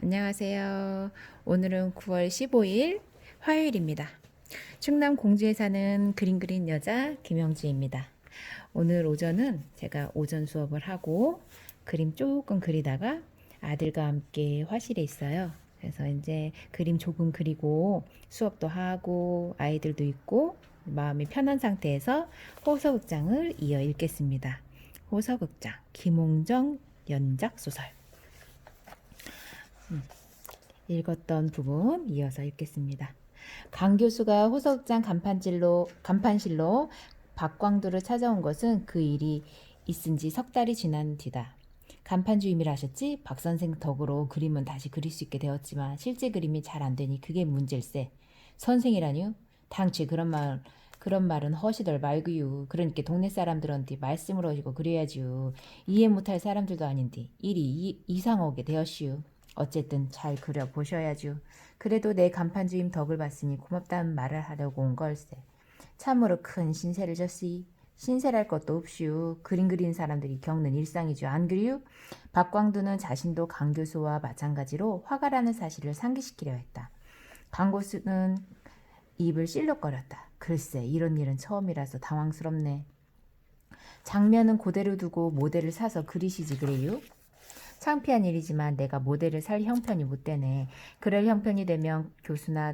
안녕하세요. 오늘은 9월 15일 화요일입니다. 충남 공주에 사는 그림 그린 여자 김영주입니다. 오늘 오전은 제가 오전 수업을 하고 그림 조금 그리다가 아들과 함께 화실에 있어요. 그래서 이제 그림 조금 그리고 수업도 하고 아이들도 있고 마음이 편한 상태에서 호서극장을 이어 읽겠습니다. 호서극장 김홍정 연작 소설. 읽었던 부분 이어서 읽겠습니다. 강 교수가 호석장 간판실로 박광두를 찾아온 것은 그 일이 있은 지 석 달이 지난 뒤다. 간판 주임이라 하셨지? 박 선생 덕으로 그림은 다시 그릴 수 있게 되었지만 실제 그림이 잘 안 되니 그게 문제일세. 선생이라뇨? 당최 그런 말은 허시덜 말고요. 그러니까 동네 사람들한테 말씀을 하시고 그래야지요. 이해 못할 사람들도 아닌데 일이 이상하게 되었시오. 어쨌든 잘 그려보셔야죠. 그래도 내 간판 주임 덕을 봤으니 고맙다는 말을 하려고 온 걸세. 참으로 큰 신세를 졌시. 신세랄 것도 없슈. 그림 그리는 사람들이 겪는 일상이죠. 안 그리유? 박광두는 자신도 강 교수와 마찬가지로 화가 나는 사실을 상기시키려 했다. 강 교수는 입을 실룩거렸다. 글쎄 이런 일은 처음이라서 당황스럽네. 장면은 그대로 두고 모델을 사서 그리시지 그래요? 창피한 일이지만 내가 모델을 살 형편이 못 되네. 그럴 형편이 되면 교수나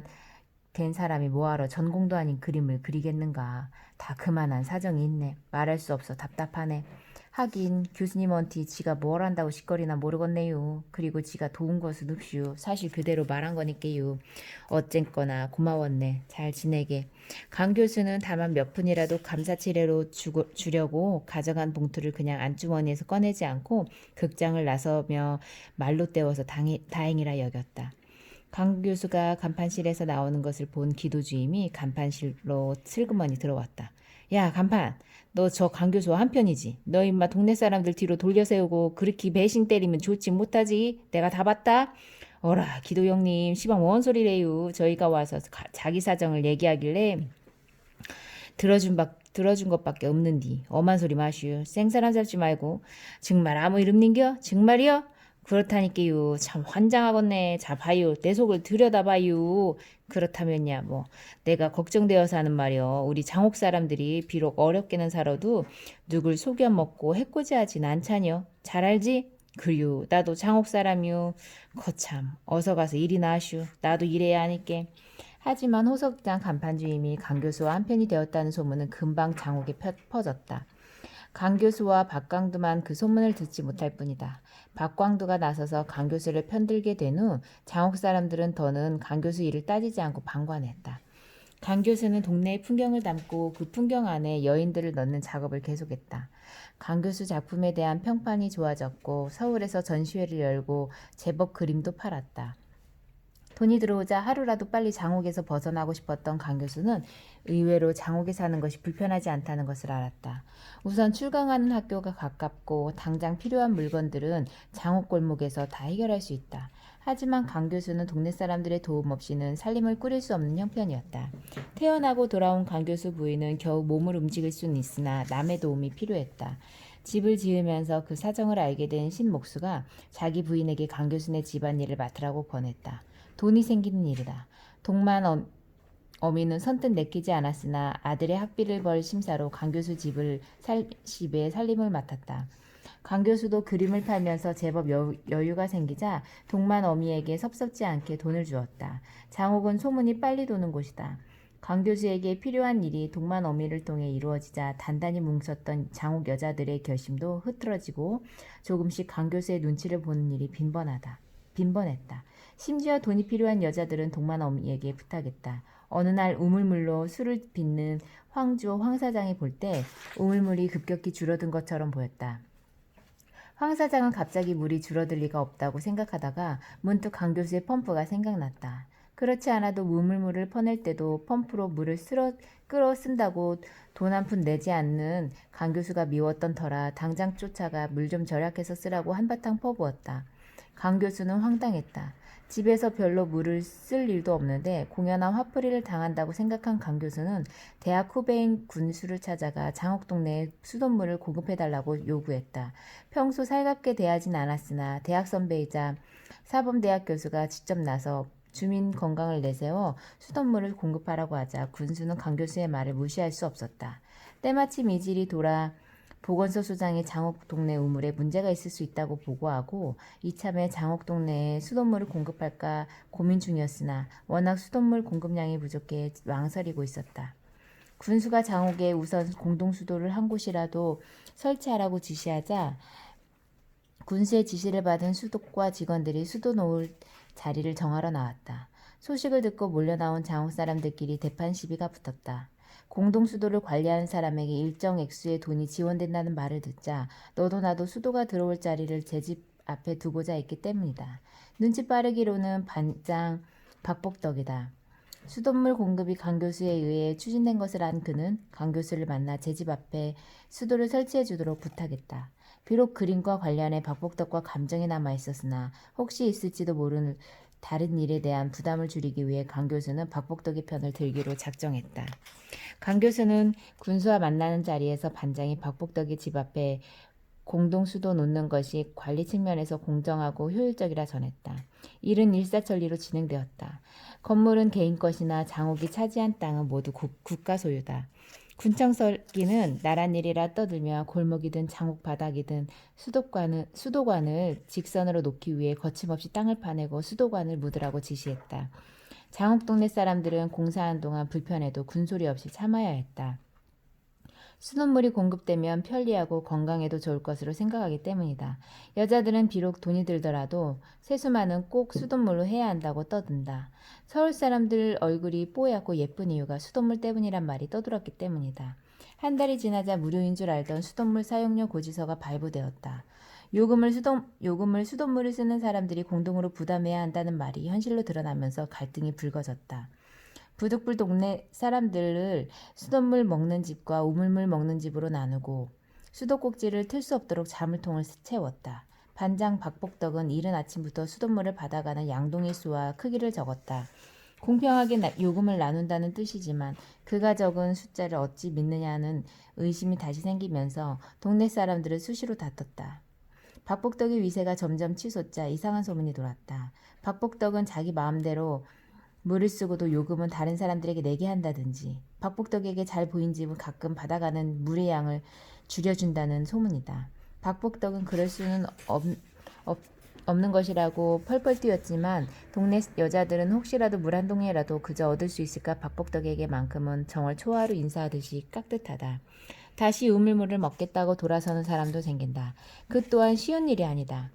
된 사람이 뭐하러 전공도 아닌 그림을 그리겠는가. 다 그만한 사정이 있네. 말할 수 없어 답답하네. 하긴 교수님한테 지가 뭘 한다고 시거리나 모르겠네요. 그리고 지가 도운 것은 없슈. 사실 그대로 말한 거니까요. 어쨌거나 고마웠네. 잘 지내게. 강 교수는 다만 몇 푼이라도 감사치레로 주려고 가져간 봉투를 그냥 안주머니에서 꺼내지 않고 극장을 나서며 말로 때워서 다행이라 여겼다. 강 교수가 간판실에서 나오는 것을 본 기도주임이 간판실로 슬그머니 들어왔다. 야 간판, 너 저 강 교수와 한편이지. 너 임마 동네 사람들 뒤로 돌려 세우고 그렇게 배신 때리면 좋지 못하지. 내가 다 봤다. 어라 기도 형님 시방 뭔 소리래요. 저희가 와서 자기 사정을 얘기하길래 들어준 것밖에 없는디. 엄한 소리 마시오. 생사람 잡지 말고. 정말 아무 이름 닌겨? 정말이여? 그렇다니까요. 참 환장하겠네. 자 봐요. 내 속을 들여다봐요. 그렇다면야 뭐 내가 걱정되어서 하는 말이여. 우리 장옥 사람들이 비록 어렵게는 살아도 누굴 속여 먹고 해코지하진 않자녀. 잘 알지? 그리요. 나도 장옥 사람이요. 거참 어서 가서 일이나 하슈. 나도 일해야 하니께. 하지만 호석장 간판주임이 강 교수와 한편이 되었다는 소문은 금방 장옥에 퍼졌다. 강 교수와 박광두만 그 소문을 듣지 못할 뿐이다. 박광두가 나서서 강 교수를 편들게 된 후 장옥 사람들은 더는 강 교수 일을 따지지 않고 방관했다. 강 교수는 동네의 풍경을 담고 그 풍경 안에 여인들을 넣는 작업을 계속했다. 강 교수 작품에 대한 평판이 좋아졌고 서울에서 전시회를 열고 제법 그림도 팔았다. 돈이 들어오자 하루라도 빨리 장옥에서 벗어나고 싶었던 강 교수는 의외로 장옥에 사는 것이 불편하지 않다는 것을 알았다. 우선 출강하는 학교가 가깝고 당장 필요한 물건들은 장옥 골목에서 다 해결할 수 있다. 하지만 강 교수는 동네 사람들의 도움 없이는 살림을 꾸릴 수 없는 형편이었다. 태어나고 돌아온 강 교수 부인은 겨우 몸을 움직일 수는 있으나 남의 도움이 필요했다. 집을 지으면서 그 사정을 알게 된 신목수가 자기 부인에게 강 교수네 집안일을 맡으라고 권했다. 돈이 생기는 일이다. 동만 어미는 선뜻 내키지 않았으나 아들의 학비를 벌 심사로 강 교수 집에 살림을 맡았다. 강 교수도 그림을 팔면서 제법 여유가 생기자 동만 어미에게 섭섭지 않게 돈을 주었다. 장옥은 소문이 빨리 도는 곳이다. 강 교수에게 필요한 일이 동만 어미를 통해 이루어지자 단단히 뭉쳤던 장옥 여자들의 결심도 흐트러지고 조금씩 강 교수의 눈치를 보는 일이 빈번했다. 심지어 돈이 필요한 여자들은 동만 어미에게 부탁했다. 어느 날 우물물로 술을 빚는 황 사장이 볼 때 우물물이 급격히 줄어든 것처럼 보였다. 황 사장은 갑자기 물이 줄어들 리가 없다고 생각하다가 문득 강 교수의 펌프가 생각났다. 그렇지 않아도 우물물을 퍼낼 때도 펌프로 물을 끌어 쓴다고 돈 한 푼 내지 않는 강 교수가 미웠던 터라 당장 쫓아가 물 좀 절약해서 쓰라고 한바탕 퍼부었다. 강 교수는 황당했다. 집에서 별로 물을 쓸 일도 없는데 공연한 화풀이를 당한다고 생각한 강 교수는 대학 후배인 군수를 찾아가 장옥 동네에 수돗물을 공급해달라고 요구했다. 평소 살갑게 대하진 않았으나 대학 선배이자 사범대학 교수가 직접 나서 주민 건강을 내세워 수돗물을 공급하라고 하자 군수는 강 교수의 말을 무시할 수 없었다. 때마침 이질이 돌아 보건소 소장이 장옥 동네 우물에 문제가 있을 수 있다고 보고하고 이참에 장옥 동네에 수돗물을 공급할까 고민 중이었으나 워낙 수돗물 공급량이 부족해 망설이고 있었다. 군수가 장옥에 우선 공동수도를 한 곳이라도 설치하라고 지시하자 군수의 지시를 받은 수도과 직원들이 수도 놓을 자리를 정하러 나왔다. 소식을 듣고 몰려나온 장옥 사람들끼리 대판 시비가 붙었다. 공동수도를 관리하는 사람에게 일정 액수의 돈이 지원된다는 말을 듣자 너도 나도 수도가 들어올 자리를 제 집 앞에 두고자 했기 때문이다. 눈치 빠르기로는 반장 박복덕이다. 수돗물 공급이 강 교수에 의해 추진된 것을 안 그는 강 교수를 만나 제 집 앞에 수도를 설치해 주도록 부탁했다. 비록 그림과 관련해 박복덕과 감정이 남아 있었으나 혹시 있을지도 모르는 다른 일에 대한 부담을 줄이기 위해 강 교수는 박복덕의 편을 들기로 작정했다. 강 교수는 군수와 만나는 자리에서 반장이 박복덕의 집 앞에 공동수도 놓는 것이 관리 측면에서 공정하고 효율적이라 전했다. 일은 일사천리로 진행되었다. 건물은 개인 것이나 장옥이 차지한 땅은 모두 국가 소유다. 군청서기는 나란 일이라 떠들며 골목이든 장옥 바닥이든 수도관을 직선으로 놓기 위해 거침없이 땅을 파내고 수도관을 묻으라고 지시했다. 장옥 동네 사람들은 공사한 동안 불편해도 군소리 없이 참아야 했다. 수돗물이 공급되면 편리하고 건강에도 좋을 것으로 생각하기 때문이다. 여자들은 비록 돈이 들더라도 세수만은 꼭 수돗물로 해야 한다고 떠든다. 서울 사람들 얼굴이 뽀얗고 예쁜 이유가 수돗물 때문이란 말이 떠들었기 때문이다. 한 달이 지나자 무료인 줄 알던 수돗물 사용료 고지서가 발부되었다. 요금을 수돗물을 쓰는 사람들이 공동으로 부담해야 한다는 말이 현실로 드러나면서 갈등이 불거졌다. 부득불 동네 사람들을 수돗물 먹는 집과 우물물 먹는 집으로 나누고 수도꼭지를 틀 수 없도록 자물통을 채웠다. 반장 박복덕은 이른 아침부터 수돗물을 받아가는 양동이 수와 크기를 적었다. 공평하게 요금을 나눈다는 뜻이지만 그가 적은 숫자를 어찌 믿느냐는 의심이 다시 생기면서 동네 사람들을 수시로 다퉜다. 박복덕의 위세가 점점 치솟자 이상한 소문이 돌았다. 박복덕은 자기 마음대로 물을 쓰고도 요금은 다른 사람들에게 내게 한다든지 박복덕에게 잘 보인 집은 가끔 받아가는 물의 양을 줄여준다는 소문이다. 박복덕은 그럴 수는 없는 것이라고 펄펄 뛰었지만 동네 여자들은 혹시라도 물 한 동이라도 그저 얻을 수 있을까 박복덕에게만큼은 정월 초하루 인사하듯이 깍듯하다. 다시 우물물을 먹겠다고 돌아서는 사람도 생긴다. 그 또한 쉬운 일이 아니다.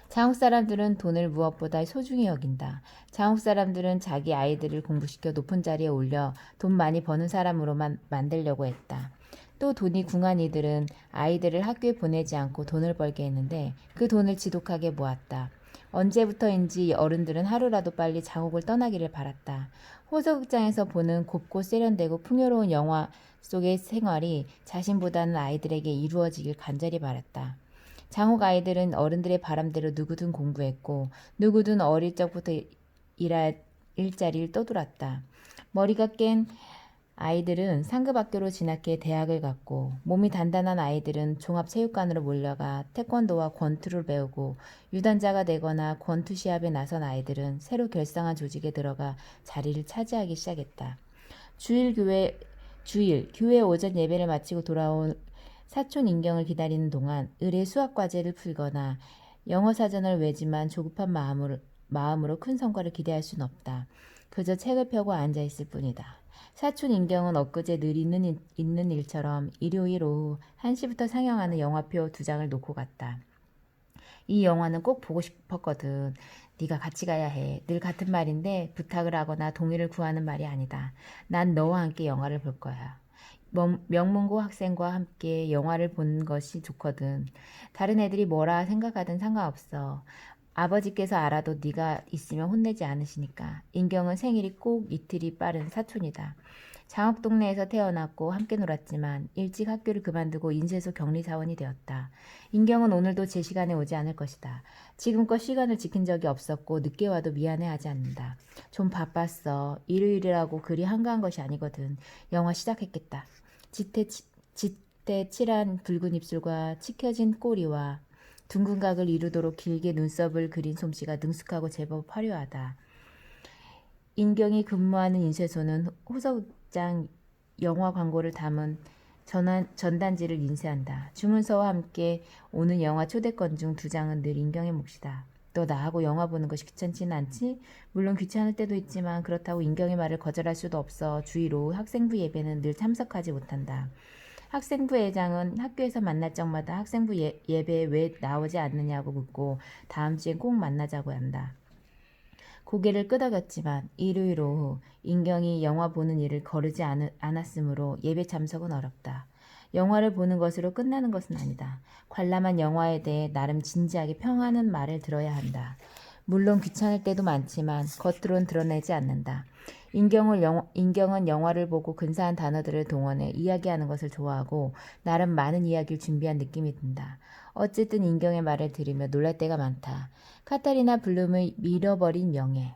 장옥 사람들은 돈을 무엇보다 소중히 여긴다. 장옥 사람들은 자기 아이들을 공부시켜 높은 자리에 올려 돈 많이 버는 사람으로만 만들려고 했다. 또 돈이 궁한 이들은 아이들을 학교에 보내지 않고 돈을 벌게 했는데 그 돈을 지독하게 모았다. 언제부터인지 어른들은 하루라도 빨리 장옥을 떠나기를 바랐다. 호서극장에서 보는 곱고 세련되고 풍요로운 영화 속의 생활이 자신보다는 아이들에게 이루어지길 간절히 바랐다. 장옥 아이들은 어른들의 바람대로 누구든 공부했고 누구든 어릴 적부터 일자리를 떠돌았다. 머리가 깬 아이들은 상급학교로 진학해 대학을 갔고 몸이 단단한 아이들은 종합체육관으로 몰려가 태권도와 권투를 배우고 유단자가 되거나 권투 시합에 나선 아이들은 새로 결성한 조직에 들어가 자리를 차지하기 시작했다. 교회 오전 예배를 마치고 돌아온 사촌 인경을 기다리는 동안 의뢰 수학과제를 풀거나 영어 사전을 외지만 조급한 마음으로 큰 성과를 기대할 수는 없다. 그저 책을 펴고 앉아있을 뿐이다. 사촌 인경은 엊그제 늘 있는 일처럼 일요일 오후 1시부터 상영하는 영화표 2장을 놓고 갔다. 이 영화는 꼭 보고 싶었거든. 네가 같이 가야 해. 늘 같은 말인데 부탁을 하거나 동의를 구하는 말이 아니다. 난 너와 함께 영화를 볼 거야. 명문고 학생과 함께 영화를 본 것이 좋거든. 다른 애들이 뭐라 생각하든 상관없어. 아버지께서 알아도 네가 있으면 혼내지 않으시니까. 인경은 생일이 꼭 이틀이 빠른 사촌이다. 장업 동네에서 태어났고 함께 놀았지만 일찍 학교를 그만두고 인쇄소 격리사원이 되었다. 인경은 오늘도 제 시간에 오지 않을 것이다. 지금껏 시간을 지킨 적이 없었고 늦게 와도 미안해하지 않는다. 좀 바빴어. 일요일이라고 그리 한가한 것이 아니거든. 영화 시작했겠다. 짙게 칠한 붉은 입술과 치켜진 꼬리와 둥근 각을 이루도록 길게 눈썹을 그린 솜씨가 능숙하고 제법 화려하다. 인경이 근무하는 인쇄소는 호서극장 영화 광고를 담은 전단지를 인쇄한다. 주문서와 함께 오는 영화 초대권 중 2장은 늘 인경의 몫이다. 너 나하고 영화 보는 것이 귀찮지는 않지? 물론 귀찮을 때도 있지만 그렇다고 인경의 말을 거절할 수도 없어. 주의로 학생부 예배는 늘 참석하지 못한다. 학생부 회장은 학교에서 만날 적마다 학생부 예배에 왜 나오지 않느냐고 묻고 다음 주엔 꼭 만나자고 한다. 고개를 끄덕였지만 일요일 오후 인경이 영화 보는 일을 거르지 않았으므로 예배 참석은 어렵다. 영화를 보는 것으로 끝나는 것은 아니다. 관람한 영화에 대해 나름 진지하게 평하는 말을 들어야 한다. 물론 귀찮을 때도 많지만 겉으론 드러내지 않는다. 인경은 영화를 보고 근사한 단어들을 동원해 이야기하는 것을 좋아하고 나름 많은 이야기를 준비한 느낌이 든다. 어쨌든 인경의 말을 들으며 놀랄 때가 많다. 카타리나 블룸의 잃어버린 명예.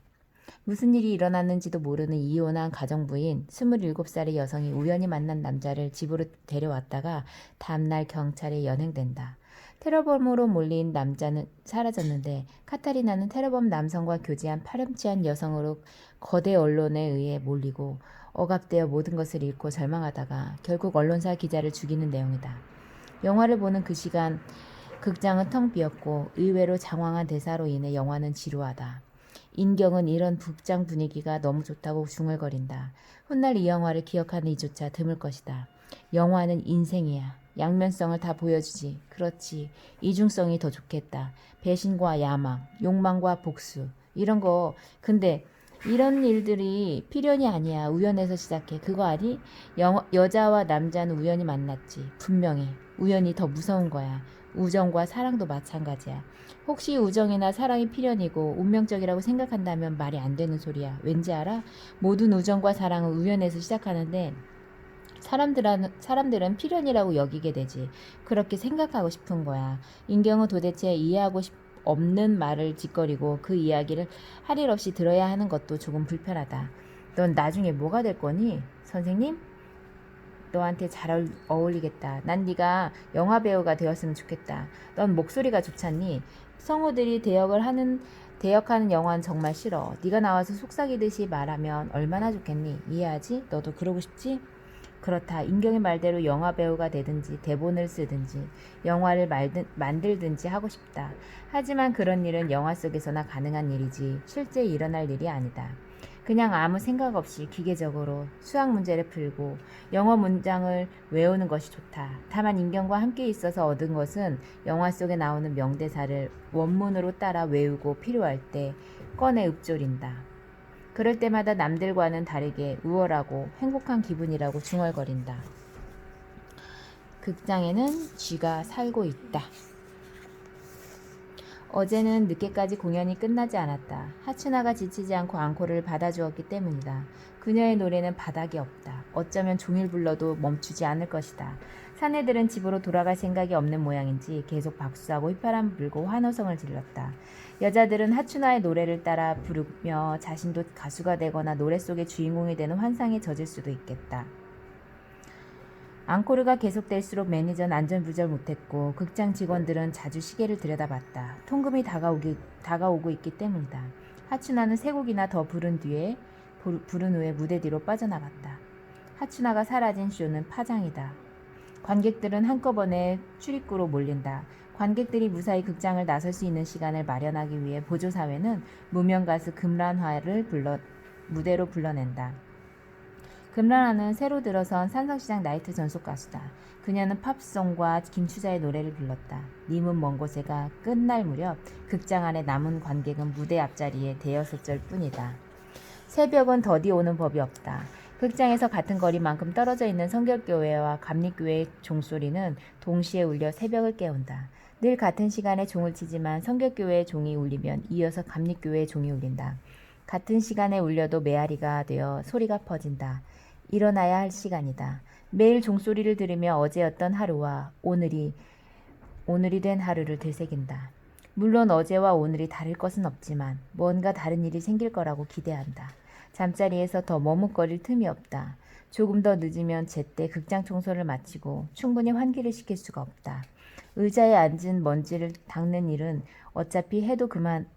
무슨 일이 일어났는지도 모르는 이혼한 가정부인 27살의 여성이 우연히 만난 남자를 집으로 데려왔다가 다음날 경찰에 연행된다. 테러범으로 몰린 남자는 사라졌는데 카타리나는 테러범 남성과 교제한 파렴치한 여성으로 거대 언론에 의해 몰리고 억압되어 모든 것을 잃고 절망하다가 결국 언론사 기자를 죽이는 내용이다. 영화를 보는 그 시간 극장은 텅 비었고 의외로 장황한 대사로 인해 영화는 지루하다. 인경은 이런 극장 분위기가 너무 좋다고 중얼거린다. 훗날 이 영화를 기억하는 이조차 드물 것이다. 영화는 인생이야. 양면성을 다 보여주지. 그렇지. 이중성이 더 좋겠다. 배신과 야망, 욕망과 복수. 이런 거. 근데 이런 일들이 필연이 아니야. 우연에서 시작해. 그거 아니? 여자와 남자는 우연히 만났지. 분명해. 우연이 더 무서운 거야. 우정과 사랑도 마찬가지야. 혹시 우정이나 사랑이 필연이고 운명적이라고 생각한다면 말이 안 되는 소리야. 왠지 알아? 모든 우정과 사랑은 우연에서 시작하는데 사람들은 필연이라고 여기게 되지. 그렇게 생각하고 싶은 거야. 인경은 도대체 이해하고 없는 말을 짓거리고 그 이야기를 할 일 없이 들어야 하는 것도 조금 불편하다. 넌 나중에 뭐가 될 거니? 선생님? 너한테 잘 어울리겠다. 난 네가 영화배우가 되었으면 좋겠다. 넌 목소리가 좋잖니? 성우들이 대역하는 영화는 정말 싫어. 네가 나와서 속삭이듯이 말하면 얼마나 좋겠니? 이해하지? 너도 그러고 싶지? 그렇다. 인경의 말대로 영화배우가 되든지 대본을 쓰든지 영화를 만들든지 하고 싶다. 하지만 그런 일은 영화 속에서나 가능한 일이지 실제 일어날 일이 아니다. 그냥 아무 생각 없이 기계적으로 수학 문제를 풀고 영어 문장을 외우는 것이 좋다. 다만 인경과 함께 있어서 얻은 것은 영화 속에 나오는 명대사를 원문으로 따라 외우고 필요할 때 꺼내 읊조린다. 그럴 때마다 남들과는 다르게 우월하고 행복한 기분이라고 중얼거린다. 극장에는 쥐가 살고 있다. 어제는 늦게까지 공연이 끝나지 않았다. 하츠나가 지치지 않고 앙코르를 받아주었기 때문이다. 그녀의 노래는 바닥이 없다. 어쩌면 종일 불러도 멈추지 않을 것이다. 사내들은 집으로 돌아갈 생각이 없는 모양인지 계속 박수하고 휘파람 불고 환호성을 질렀다. 여자들은 하츠나의 노래를 따라 부르며 자신도 가수가 되거나 노래 속의 주인공이 되는 환상에 젖을 수도 있겠다. 앙코르가 계속될수록 매니저는 안절부절 못했고 극장 직원들은 자주 시계를 들여다봤다. 통금이 다가오고 있기 때문이다. 하츠나는 세 곡이나 더 부른 후에 무대 뒤로 빠져나갔다. 하츠나가 사라진 쇼는 파장이다. 관객들은 한꺼번에 출입구로 몰린다. 관객들이 무사히 극장을 나설 수 있는 시간을 마련하기 위해 보조사회는 무명가수 금란화를 무대로 불러낸다. 금란화는 새로 들어선 산성시장 나이트 전속 가수다. 그녀는 팝송과 김추자의 노래를 불렀다. 님은 먼 곳에가 끝날 무렵 극장 안에 남은 관객은 무대 앞자리에 대여섯절 뿐이다. 새벽은 더디 오는 법이 없다. 극장에서 같은 거리만큼 떨어져 있는 성결교회와 감리교회의 종소리는 동시에 울려 새벽을 깨운다. 늘 같은 시간에 종을 치지만 성결교회의 종이 울리면 이어서 감리교회의 종이 울린다. 같은 시간에 울려도 메아리가 되어 소리가 퍼진다. 일어나야 할 시간이다. 매일 종소리를 들으며 어제였던 하루와 오늘이 된 하루를 되새긴다. 물론 어제와 오늘이 다를 것은 없지만 뭔가 다른 일이 생길 거라고 기대한다. 잠자리에서 더 머뭇거릴 틈이 없다. 조금 더 늦으면 제때 극장 청소를 마치고 충분히 환기를 시킬 수가 없다. 의자에 앉은 먼지를 닦는 일은 어차피 해도 그만,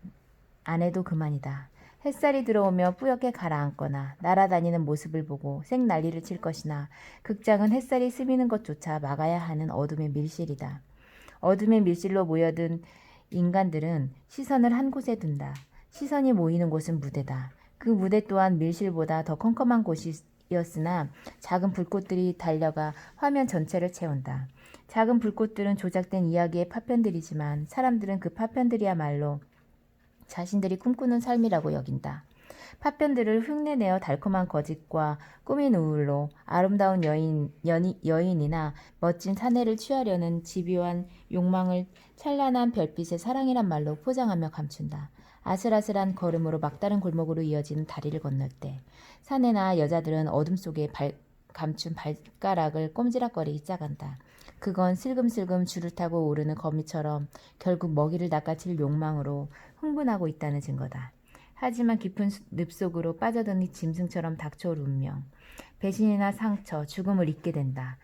안 해도 그만이다. 햇살이 들어오며 뿌옇게 가라앉거나 날아다니는 모습을 보고 생 난리를 칠 것이나 극장은 햇살이 스미는 것조차 막아야 하는 어둠의 밀실이다. 어둠의 밀실로 모여든 인간들은 시선을 한 곳에 둔다. 시선이 모이는 곳은 무대다. 그 무대 또한 밀실보다 더 컴컴한 곳이었으나 작은 불꽃들이 달려가 화면 전체를 채운다. 작은 불꽃들은 조작된 이야기의 파편들이지만 사람들은 그 파편들이야말로 자신들이 꿈꾸는 삶이라고 여긴다. 파편들을 흉내내어 달콤한 거짓과 꾸민 우울로 아름다운 여인이나 멋진 사내를 취하려는 집요한 욕망을 찬란한 별빛의 사랑이란 말로 포장하며 감춘다. 아슬아슬한 걸음으로 막다른 골목으로 이어지는 다리를 건널 때 사내나 여자들은 어둠 속에 감춘 발가락을 꼼지락거리기 시작한다. 그건 슬금슬금 줄을 타고 오르는 거미처럼 결국 먹이를 낚아챌 욕망으로 흥분하고 있다는 증거다. 하지만 깊은 늪속으로 빠져드는 짐승처럼 닥쳐올 운명, 배신이나 상처, 죽음을 잊게 된다.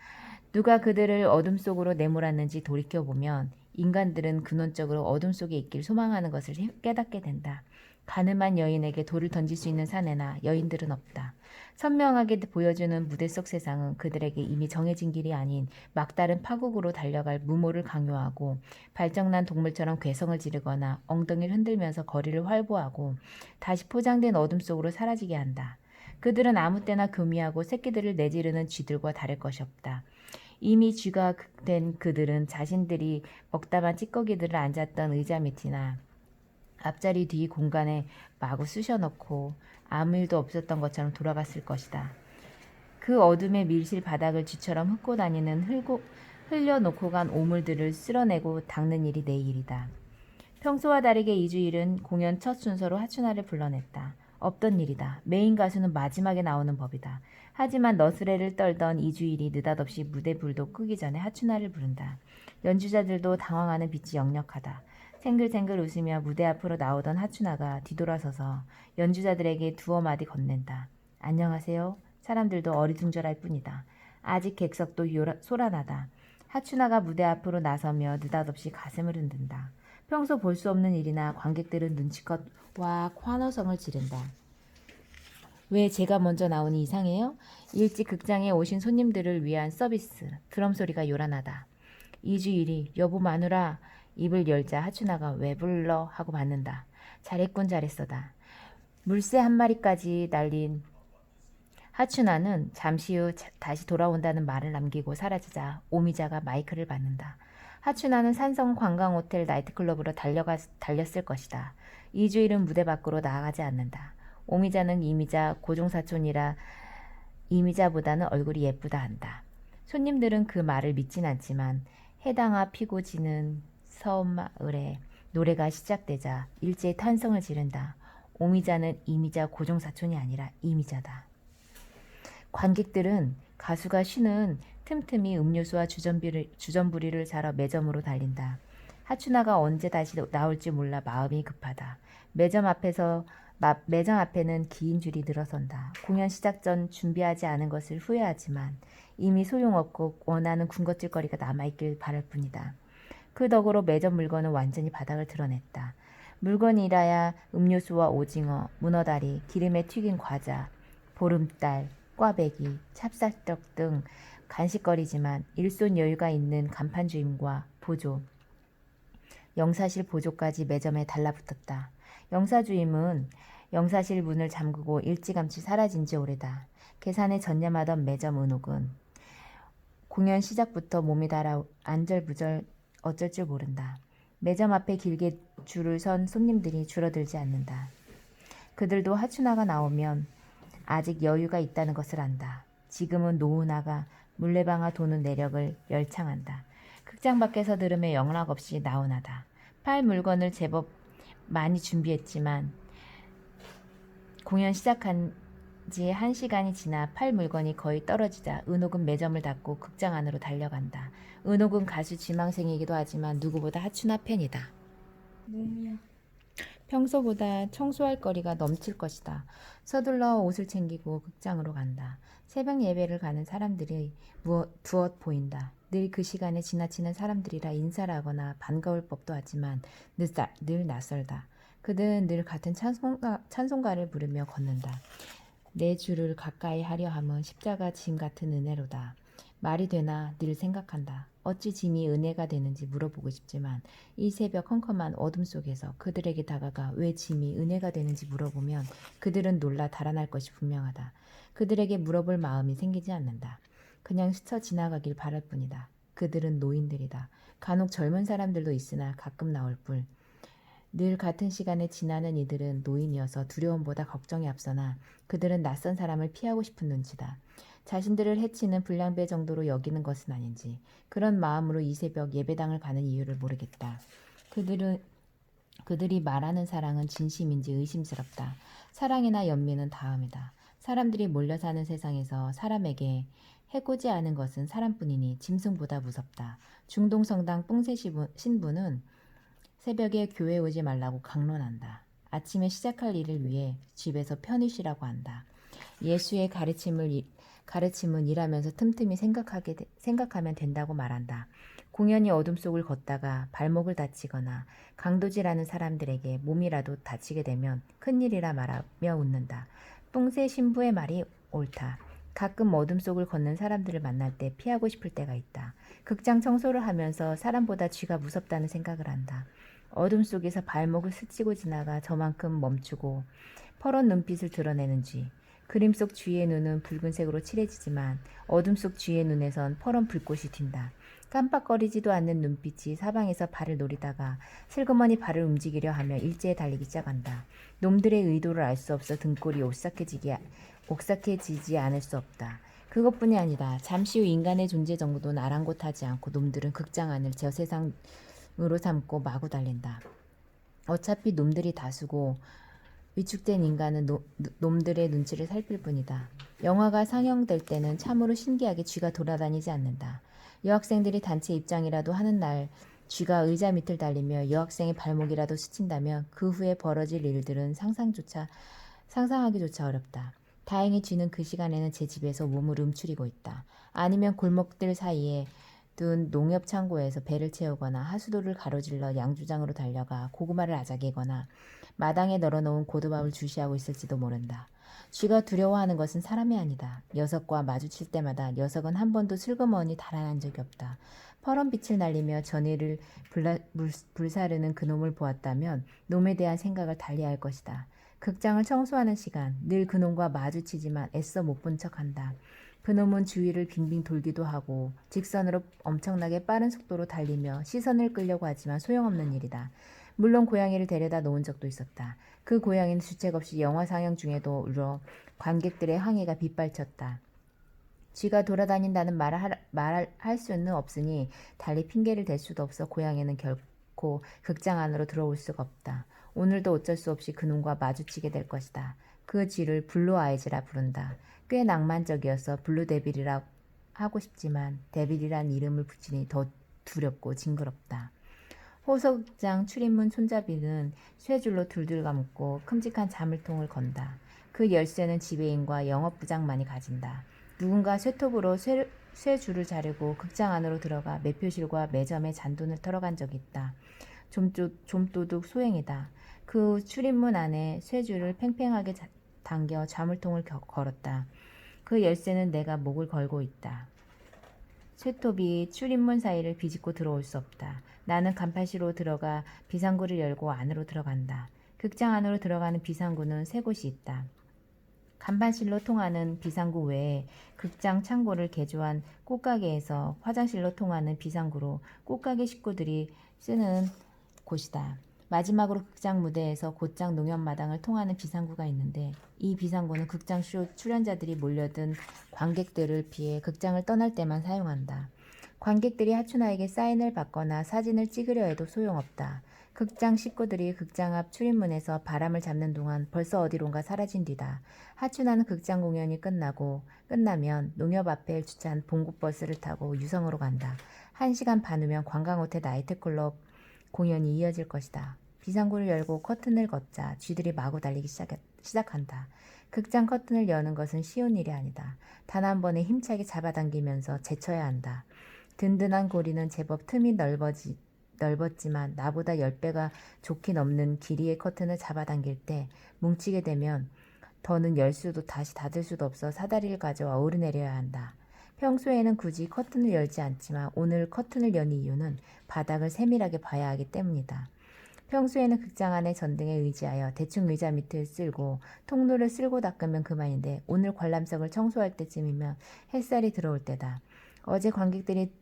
누가 그들을 어둠 속으로 내몰았는지 돌이켜보면 인간들은 근원적으로 어둠 속에 있길 소망하는 것을 깨닫게 된다. 가늠한 여인에게 돌을 던질 수 있는 사내나 여인들은 없다. 선명하게 보여주는 무대 속 세상은 그들에게 이미 정해진 길이 아닌 막다른 파국으로 달려갈 무모를 강요하고 발정난 동물처럼 괴성을 지르거나 엉덩이를 흔들면서 거리를 활보하고 다시 포장된 어둠 속으로 사라지게 한다. 그들은 아무 때나 교미하고 새끼들을 내지르는 쥐들과 다를 것이 없다. 이미 쥐가 된 그들은 자신들이 먹다만 찌꺼기들을 앉았던 의자 밑이나 앞자리 뒤 공간에 마구 쑤셔넣고 아무 일도 없었던 것처럼 돌아갔을 것이다. 그 어둠의 밀실 바닥을 쥐처럼 훑고 다니는 흘려놓고 간 오물들을 쓸어내고 닦는 일이 내 일이다. 평소와 다르게 이주일은 공연 첫 순서로 하춘아를 불러냈다. 없던 일이다. 메인 가수는 마지막에 나오는 법이다. 하지만 너스레를 떨던 이주일이 느닷없이 무대 불도 끄기 전에 하춘아를 부른다. 연주자들도 당황하는 빛이 역력하다. 생글생글 웃으며 무대 앞으로 나오던 하춘아가 뒤돌아서서 연주자들에게 두어 마디 건넨다. 안녕하세요. 사람들도 어리둥절할 뿐이다. 아직 객석도 소란하다. 하춘아가 무대 앞으로 나서며 느닷없이 가슴을 흔든다. 평소 볼 수 없는 일이나 관객들은 눈치껏 와 환호성을 지른다. 왜 제가 먼저 나오니 이상해요? 일찍 극장에 오신 손님들을 위한 서비스. 드럼 소리가 요란하다. 이주일이 여보 마누라 입을 열자 하춘아가 왜 불러 하고 받는다. 잘했군 잘했어다. 물새 한 마리까지 날린 하춘아는 잠시 후 다시 돌아온다는 말을 남기고 사라지자 오미자가 마이크를 받는다. 하춘아는 산성 관광호텔 나이트클럽으로 달렸을 것이다. 이주일은 무대 밖으로 나아가지 않는다. 오미자는 이미자 고종사촌이라 이미자보다는 얼굴이 예쁘다 한다. 손님들은 그 말을 믿진 않지만 해당아 피고 지는 섬마을에 노래가 시작되자 일제히 탄성을 지른다. 오미자는 이미자 고종사촌이 아니라 이미자다. 관객들은 가수가 쉬는 틈틈이 음료수와 주전부리를 사러 매점으로 달린다. 하춘아가 언제 다시 나올지 몰라 마음이 급하다. 매점 앞에는 긴 줄이 늘어선다. 공연 시작 전 준비하지 않은 것을 후회하지만 이미 소용없고 원하는 군것질거리가 남아있길 바랄 뿐이다. 그 덕으로 매점 물건은 완전히 바닥을 드러냈다. 물건이라야 음료수와 오징어, 문어다리, 기름에 튀긴 과자, 보름달, 꽈배기, 찹쌀떡 등 간식거리지만 일손 여유가 있는 간판 주임과 보조, 영사실 보조까지 매점에 달라붙었다. 영사주임은 영사실 문을 잠그고 일찌감치 사라진 지 오래다. 계산에 전념하던 매점 은옥은 공연 시작부터 몸이 달아 안절부절 어쩔 줄 모른다. 매점 앞에 길게 줄을 선 손님들이 줄어들지 않는다. 그들도 하춘아가 나오면 아직 여유가 있다는 것을 안다. 지금은 노은아가 물레방아 도는 내력을 열창한다. 극장 밖에서 들으며 영락없이 나훈하다. 팔 물건을 제법 많이 준비했지만 공연 시작한 지 1시간이 지나 팔 물건이 거의 떨어지자 은옥은 매점을 닫고 극장 안으로 달려간다. 은옥은 가수 지망생이기도 하지만 누구보다 하춘아 팬이다. 몸이야. 평소보다 청소할 거리가 넘칠 것이다. 서둘러 옷을 챙기고 극장으로 간다. 새벽 예배를 가는 사람들이 부엇 보인다. 늘 그 시간에 지나치는 사람들이라 인사를 하거나 반가울 법도 하지만 늘 낯설다. 그들은 늘 같은 찬송가를 부르며 걷는다. 내 주를 가까이 하려 함은 십자가 짐 같은 은혜로다. 말이 되나 늘 생각한다. 어찌 짐이 은혜가 되는지 물어보고 싶지만 이 새벽 컴컴한 어둠 속에서 그들에게 다가가 왜 짐이 은혜가 되는지 물어보면 그들은 놀라 달아날 것이 분명하다. 그들에게 물어볼 마음이 생기지 않는다. 그냥 스쳐 지나가길 바랄 뿐이다. 그들은 노인들이다. 간혹 젊은 사람들도 있으나 가끔 나올 뿐. 늘 같은 시간에 지나는 이들은 노인이어서 두려움보다 걱정이 앞서나 그들은 낯선 사람을 피하고 싶은 눈치다. 자신들을 해치는 불량배 정도로 여기는 것은 아닌지 그런 마음으로 이 새벽 예배당을 가는 이유를 모르겠다. 그들이 말하는 사랑은 진심인지 의심스럽다. 사랑이나 연민은 다음이다. 사람들이 몰려 사는 세상에서 사람에게 해코지 않은 것은 사람뿐이니 짐승보다 무섭다. 중동성당 뽕새 신부는 새벽에 교회 오지 말라고 강론한다. 아침에 시작할 일을 위해 집에서 편히 쉬라고 한다. 예수의 가르침은 일하면서 틈틈이 생각하면 된다고 말한다. 공연히 어둠 속을 걷다가 발목을 다치거나 강도질하는 사람들에게 몸이라도 다치게 되면 큰일이라 말하며 웃는다. 뽕새 신부의 말이 옳다. 가끔 어둠 속을 걷는 사람들을 만날 때 피하고 싶을 때가 있다. 극장 청소를 하면서 사람보다 쥐가 무섭다는 생각을 한다. 어둠 속에서 발목을 스치고 지나가 저만큼 멈추고 퍼런 눈빛을 드러내는 쥐. 그림 속 쥐의 눈은 붉은색으로 칠해지지만 어둠 속 쥐의 눈에선 퍼런 불꽃이 튄다. 깜빡거리지도 않는 눈빛이 사방에서 발을 노리다가 슬그머니 발을 움직이려 하며 일제히 달리기 시작한다. 놈들의 의도를 알 수 없어 등골이 옥삭해지지 않을 수 없다. 그것뿐이 아니다. 잠시 후 인간의 존재 정도는 아랑곳하지 않고 놈들은 극장 안을 저 세상으로 삼고 마구 달린다. 어차피 놈들이 다수고 위축된 인간은 놈들의 눈치를 살필 뿐이다. 영화가 상영될 때는 참으로 신기하게 쥐가 돌아다니지 않는다. 여학생들이 단체 입장이라도 하는 날 쥐가 의자 밑을 달리며 여학생의 발목이라도 스친다면 그 후에 벌어질 일들은 상상하기조차 어렵다. 다행히 쥐는 그 시간에는 제 집에서 몸을 움츠리고 있다. 아니면 골목들 사이에 둔 농협 창고에서 배를 채우거나 하수도를 가로질러 양주장으로 달려가 고구마를 아작이거나 마당에 널어놓은 고두밥을 주시하고 있을지도 모른다. 쥐가 두려워하는 것은 사람이 아니다. 녀석과 마주칠 때마다 녀석은 한 번도 슬그머니 달아난 적이 없다. 퍼런 빛을 날리며 전의를 불사르는 그놈을 보았다면 놈에 대한 생각을 달리할 것이다. 극장을 청소하는 시간, 늘 그놈과 마주치지만 애써 못 본 척한다. 그놈은 주위를 빙빙 돌기도 하고 직선으로 엄청나게 빠른 속도로 달리며 시선을 끌려고 하지만 소용없는 일이다. 물론 고양이를 데려다 놓은 적도 있었다. 그 고양이는 주책 없이 영화 상영 중에도 울어 관객들의 항의가 빗발쳤다. 쥐가 돌아다닌다는 말할 수는 없으니 달리 핑계를 댈 수도 없어 고양이는 결코 극장 안으로 들어올 수가 없다. 오늘도 어쩔 수 없이 그놈과 마주치게 될 것이다. 그 쥐를 블루 아이즈라 부른다. 꽤 낭만적이어서 블루 데빌이라 하고 싶지만 데빌이란 이름을 붙이니 더 두렵고 징그럽다. 호석장 출입문 손잡이는 쇠줄로 둘둘 감고 큼직한 자물통을 건다. 그 열쇠는 지배인과 영업부장만이 가진다. 누군가 쇠톱으로 쇠줄을 자르고 극장 안으로 들어가 매표실과 매점에 잔돈을 털어간 적이 있다. 좀도둑 소행이다. 그 출입문 안에 쇠줄을 팽팽하게 당겨 자물통을 걸었다. 그 열쇠는 내가 목을 걸고 있다. 쇠톱이 출입문 사이를 비집고 들어올 수 없다. 나는 간판실로 들어가 비상구를 열고 안으로 들어간다. 극장 안으로 들어가는 비상구는 세 곳이 있다. 간판실로 통하는 비상구 외에 극장 창고를 개조한 꽃가게에서 화장실로 통하는 비상구로 꽃가게 식구들이 쓰는 곳이다. 마지막으로 극장 무대에서 곧장 농협마당을 통하는 비상구가 있는데 이 비상구는 극장쇼 출연자들이 몰려든 관객들을 피해 극장을 떠날 때만 사용한다. 관객들이 하춘아에게 사인을 받거나 사진을 찍으려 해도 소용없다. 극장 식구들이 극장 앞 출입문에서 바람을 잡는 동안 벌써 어디론가 사라진 뒤다. 하춘아는 극장 공연이 끝나면 농협 앞에 주차한 봉고버스를 타고 유성으로 간다. 1시간 반 후면 관광호텔 나이트클럽 공연이 이어질 것이다. 비상구를 열고 커튼을 걷자 쥐들이 마구 달리기 시작한다. 극장 커튼을 여는 것은 쉬운 일이 아니다. 단 한 번에 힘차게 잡아당기면서 제쳐야 한다. 든든한 고리는 제법 틈이 넓었지만 나보다 10배가 좋게 넘는 길이의 커튼을 잡아당길 때 뭉치게 되면 더는 열 수도 다시 닫을 수도 없어 사다리를 가져와 오르내려야 한다. 평소에는 굳이 커튼을 열지 않지만 오늘 커튼을 연 이유는 바닥을 세밀하게 봐야 하기 때문이다. 평소에는 극장 안의 전등에 의지하여 대충 의자 밑을 쓸고 통로를 쓸고 닦으면 그만인데 오늘 관람석을 청소할 때쯤이면 햇살이 들어올 때다. 어제 관객들이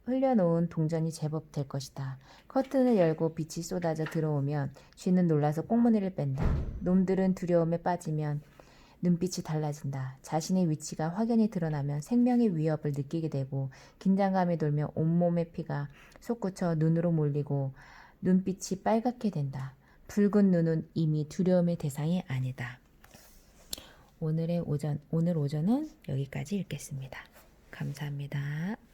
흘려놓은 동전이 제법 될 것이다. 커튼을 열고 빛이 쏟아져 들어오면 쥐는 놀라서 꽁무니를 뺀다. 놈들은 두려움에 빠지면 눈빛이 달라진다. 자신의 위치가 확연히 드러나면 생명의 위협을 느끼게 되고 긴장감이 돌며 온몸의 피가 솟구쳐 눈으로 몰리고 눈빛이 빨갛게 된다. 붉은 눈은 이미 두려움의 대상이 아니다. 오늘 오전은 여기까지 읽겠습니다. 감사합니다.